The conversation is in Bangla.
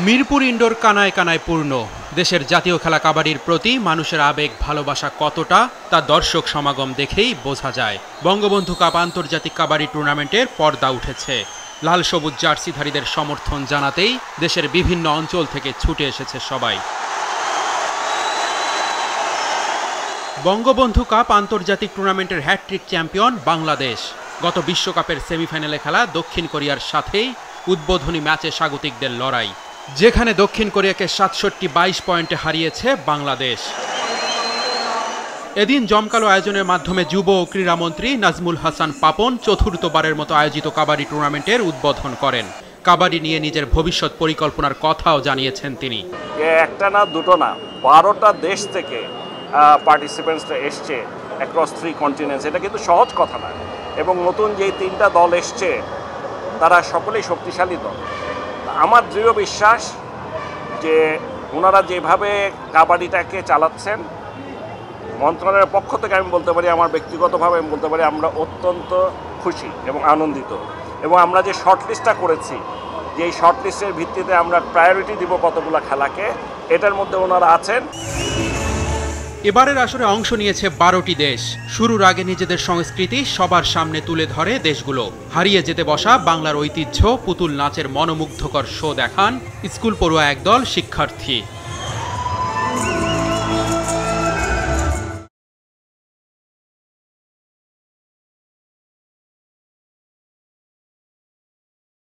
মিরপুর ইনডোর কানায় কানায় পূর্ণ। দেশের জাতীয় খেলা কাবাডির প্রতি মানুষের আবেগ ভালোবাসা কতটা তা দর্শক সমাগম দেখেই বোঝা যায়। বঙ্গবন্ধু কাপ আন্তর্জাতিক কাবাডি টুর্নামেন্টের পর্দা উঠেছে। লাল সবুজ জার্সিধারীদের সমর্থন জানাতেই দেশের বিভিন্ন অঞ্চল থেকে ছুটে এসেছে সবাই। বঙ্গবন্ধু কাপ আন্তর্জাতিক টুর্নামেন্টের হ্যাটট্রিক চ্যাম্পিয়ন বাংলাদেশ। গত বিশ্বকাপের সেমিফাইনালে খেলা দক্ষিণ কোরিয়ার সাথেই উদ্বোধনী ম্যাচে স্বাগতিকদের লড়াই, যেখানে দক্ষিণ কোরিয়াকে ৬৭-২২ পয়েন্টে হারিয়েছে বাংলাদেশ। এদিন জমকালো আয়োজনের মাধ্যমে যুব ও ক্রীড়ামন্ত্রী নাজমুল হাসান পাপন চতুর্থবারের মতো আয়োজিত কাবাডি টুর্নামেন্টের উদ্বোধন করেন। কাবাডি নিয়ে নিজের ভবিষ্যৎ পরিকল্পনার কথাও জানিয়েছেন তিনি। একটা না দুটো না ১২টা দেশ থেকে পার্টিসিপেন্টসরা এসছে অ্যাক্রস 3 কন্টিনেন্টস। এটা কিন্তু সহজ কথা না। এবং নতুন যেই 3টা দল এসছে তারা সকলেই শক্তিশালী দল। আমার দৃঢ় বিশ্বাস যে ওনারা যেভাবে কাবাডিটাকে চালাচ্ছেন, মন্ত্রণালয়ের পক্ষ থেকে আমি বলতে পারি, আমার ব্যক্তিগতভাবে আমি বলতে পারি, আমরা অত্যন্ত খুশি এবং আনন্দিত। এবং আমরা যে শর্টলিস্টটা করেছি, যে এই শর্টলিস্টের ভিত্তিতে আমরা প্রায়োরিটি দিব কতগুলো খেলাকে, এটার মধ্যে ওনারা আছেন। এবারের আসরে অংশ নিয়েছে 12টি দেশ। শুরুর আগে নিজেদের সংস্কৃতি সবার সামনে তুলে ধরে দেশগুলো। হারিয়ে যেতে বসা বাংলার ঐতিহ্য পুতুল নাচের মনোমুগ্ধকর শো দেখান স্কুল পড়ুয়া একদল শিক্ষার্থী।